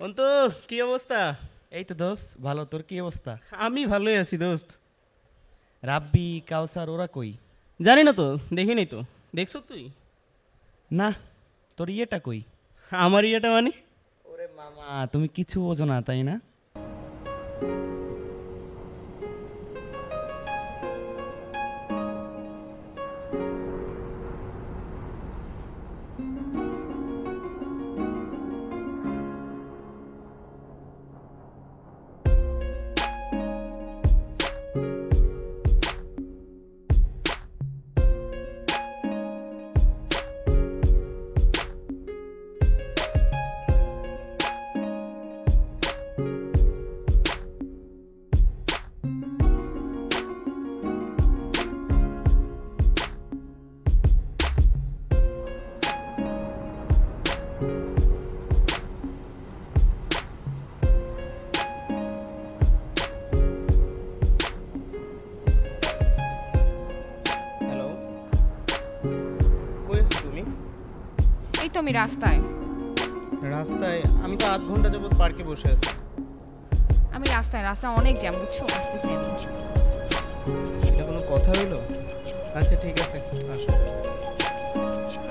অন্তু কি অবস্থা? এই তো দোস্ত ভালো, তোর কি অবস্থা? আমি ভালোই আছি দোস্ত। রাব্বি কাউসার ওরা কই? জানি না তো, দেখিনি তো। দেখছো তুই? না, তোর ইয়েটা কই? আমার ইয়েটা মানে? ওরে মামা, তুমি কিছু বোঝো না তাই না? হ্যালো, কই আছো তুমি? এই তো আমি রাস্তায়। রাস্তায়? আমি তো আধ ঘন্টা যাবত পার্কে বসে আছি। আমি রাস্তায়, রাস্তায় অনেক জ্যাম, বুঝছো? আসতেছি আমি। এটা কোনো কথা হইলো? আচ্ছা ঠিক আছে, আসো।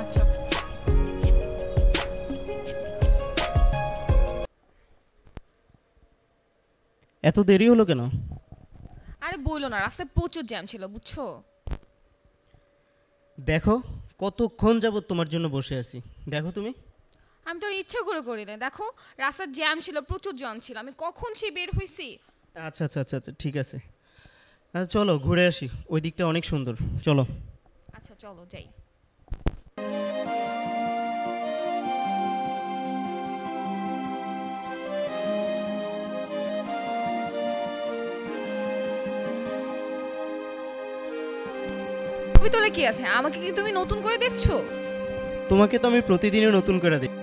আচ্ছা, এত দেরি হলো কেন? আরে বইলো না, রাস্তায় প্রচুর জ্যাম ছিল, বুঝছো? দেখো, কতক্ষণ যাবত তোমার জন্য বসে আছি। দেখো তুমি। আমি তো ইচ্ছা করে করি না, দেখো রাস্তার জ্যাম ছিল, প্রচুর জ্যাম ছিল, আমি কখন সে বের হইছি। আচ্ছা আচ্ছা আচ্ছা আচ্ছা, ঠিক আছে। আচ্ছা চলো ঘুরে আসি, ওই দিকটা অনেক সুন্দর, চলো। আচ্ছা চলো যাই। ছবি তোলে কি আছে, আমাকে কি তুমি নতুন করে দেখছো? তোমাকে তো আমি প্রতিদিনই নতুন করে দিই।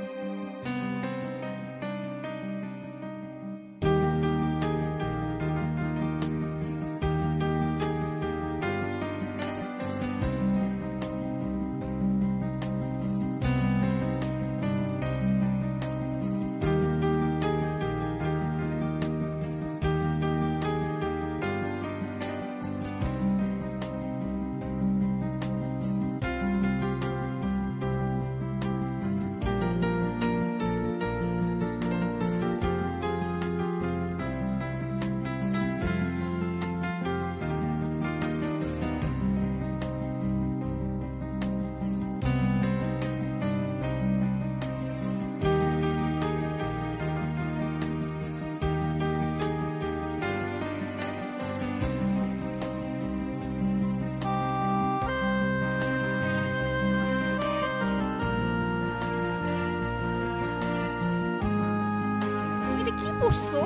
তুমি এটা কি পরছো?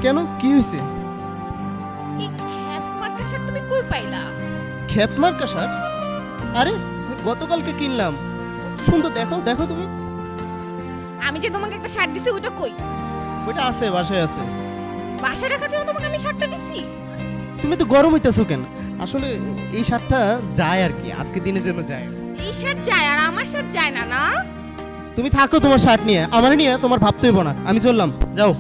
কেন, কি হয়েছে? এই খ্যাত মার্কা শার্ট তুমি কই পাইলা? ক্ষেত মার্কা শার্ট? আরে গতকালকে কিনলাম, সুন্দর। দেখো দেখো তুমি। আমি যে তোমাকে একটা শার্ট দিছি ওটা কই? ওইটা আছে, বাসায় আছে। বাসায় রাখার জন্য তোমাকে আমি শার্টটা দিছি। তুমি তো গরম হইতেছো কেন? আসলে এই শার্টটা যায় আর কি, আজকে দিনের জন্য যায়। এই শার্ট যায় আর আমার শার্ট যায় না, না? তুমি থাকো তোমার শার্ট নিয়ে, আমার নিয়ে তোমার ভাবতে হইব না। আমি চললাম, যাও।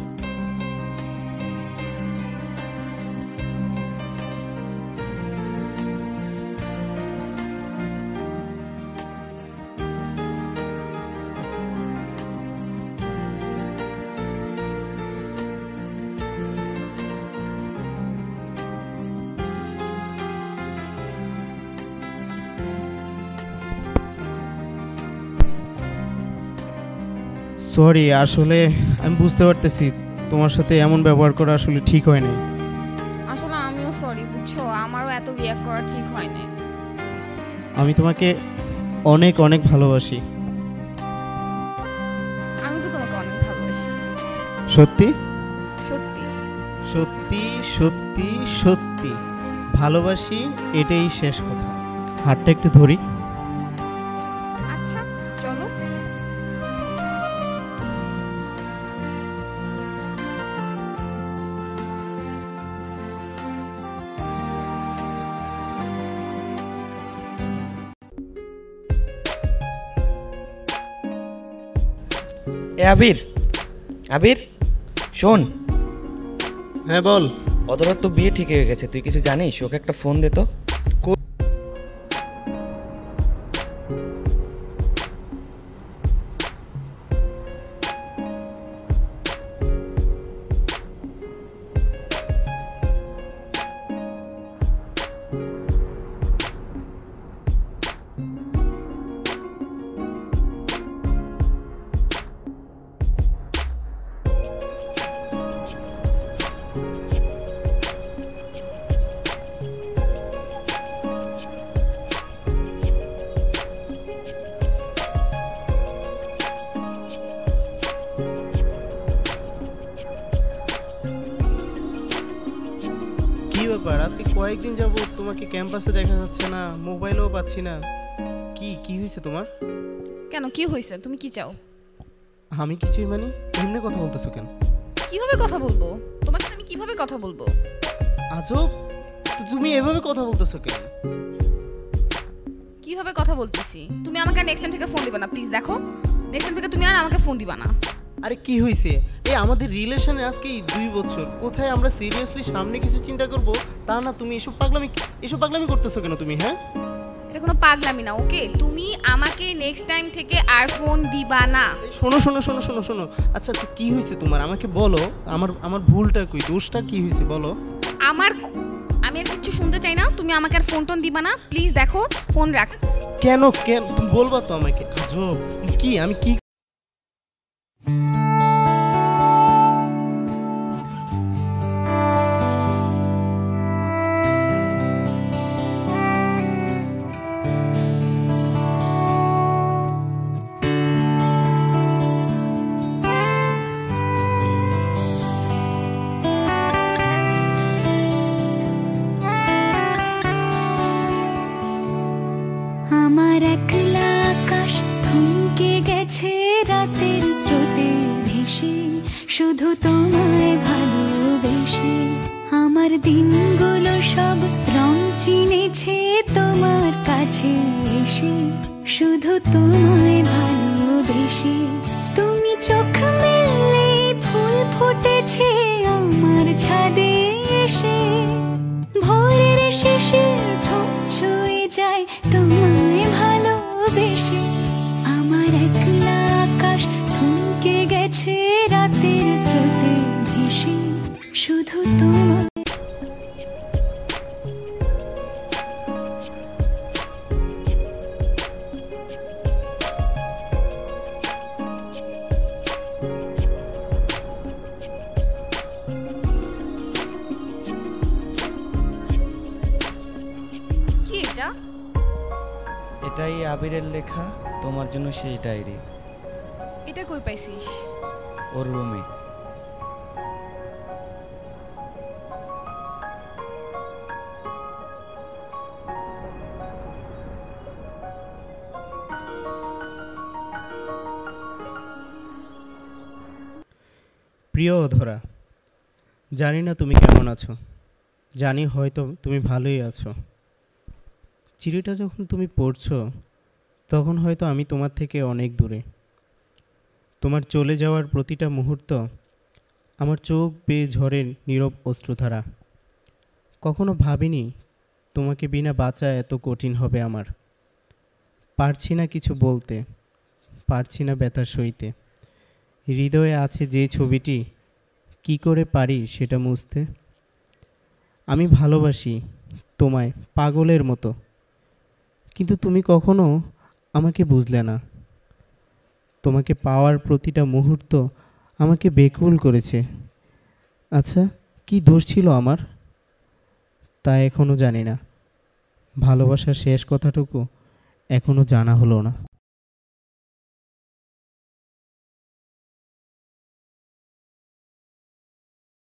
সরি, আসলে আমি বুঝতে পারতেছি তোমার সাথে এমন ব্যবহার করা আসলে ঠিক হয় না। আসলে আমিও সরি, বুঝছো? আমারও এত রিঅ্যাক্ট করা ঠিক হয় না। আমি তোমাকে অনেক অনেক ভালোবাসি। আমি তো তোমাকে অনেক ভালোবাসি। সত্যি সত্যি। সত্যি সত্যি সত্যি ভালোবাসি, এটাই শেষ কথা। হাতটা একটু ধরি। আচ্ছা চলো। এ আবির, আবির শোন, হ্যাঁ বল। অধরার তো বিয়ে ঠিক হয়ে গেছে, তুই কিছু জানিস? ওকে একটা ফোন দে তো। কি ব্যাপার, আজকে কয়েকদিন যাব তোমাকে ক্যাম্পাসে দেখা যাচ্ছে না, মোবাইলেও পাচ্ছি না। কি কি হয়েছে তোমার? কেন, কি হয়েছে? তুমি কি চাও? আমি কিছুই মানে এমনি কথা বলতেছো কেন? কিভাবে কথা বলবো তোমার সাথে? আমি কিভাবে কথা বলবো? আজব, তো তুমি এভাবে কথা বলতেছো কেন? কিভাবে কথা বলতেছি? তুমি আমাকে নেক্সট টাইম থেকে ফোন দিবা না প্লিজ। দেখো, নেক্সট টাইম থেকে তুমি আর আমাকে ফোন দিবা না। আরে কি হয়েছে? এই আমাদের রিলেশনে আজকে 2 বছর, কোথায় আমরা সিরিয়াসলি সামনে কিছু চিন্তা করব তা না, তুমি এসব পাগলামি করতেছো কেন তুমি? হ্যাঁ, এটা কোনো পাগলামি না, ওকে? তুমি আমাকে নেক্সট টাইম থেকে আর ফোন দিবা না। শোনো শোনো শোনো শোনো শোনো, আচ্ছা আচ্ছা কি হয়েছে তোমার আমাকে বলো। আমার ভুলটা কই, দোষটা কি হয়েছে বলো। আমি আর কিছু শুনতে চাই না, তুমি আমাকে আর ফোন টোন দিবা না প্লিজ। দেখো, ফোন রাখ। কেন কেন তুমি বলবা তো আমাকে। আজব, কি আমি কি আমার একলা আকাশ থমকে গেছে রাতের স্রোতে ভেসে, শুধু তোমায় ভালোবেসে। আমার দিনগুলো সব রং চিনেছে তোমার কাছে এসে, শুধু তোমায় ভালোবেসে। তুমি চোখ মেললে ফুল ফুটেছে আমার ছাদে এসে, ভোরের শিশির ঠোঁট ছুঁয়ে যায় তোমায় ভালোবেসে। আমার একলা আকাশ থমকে গেছে রাতের স্রোতে ভেসে, শুধু তোমায়। কি এটা? এটাই আবিরের লেখা, তোমার জন্য সেই ডায়েরি। এটা কই পাইছিস? ওর রুমে। প্রিয় অধরা, জানি না তুমি কেমন আছো, জানি হয়তো তুমি ভালোই আছো। চিঠিটা যখন তুমি পড়ছো তখন হয়তো আমি তোমার থেকে অনেক দূরে। তোমার চলে যাওয়ার প্রতিটা মুহূর্ত আমার চোখ বেয়ে ঝরে নীরব অশ্রুধারা। কখনো ভাবিনি তোমাকে বিনা বাঁচা এত কঠিন হবে আমার। পারছি না কিছু বলতে, পারছি না ব্যথা সইতে। হৃদয়ে আছে যে ছবিটি, কি করে পারি সেটা মুছতে। আমি ভালোবাসি তোমায় পাগলের মতো, কিন্তু তুমি কখনো আমাকে বুঝলে না। তোমাকে পাওয়ার প্রতিটা মুহূর্ত আমাকে বেকুল করেছে। আচ্ছা, কি দোষ ছিল আমার তা এখনও জানি না। ভালোবাসার শেষ কথাটুকু এখনও জানা হলো না।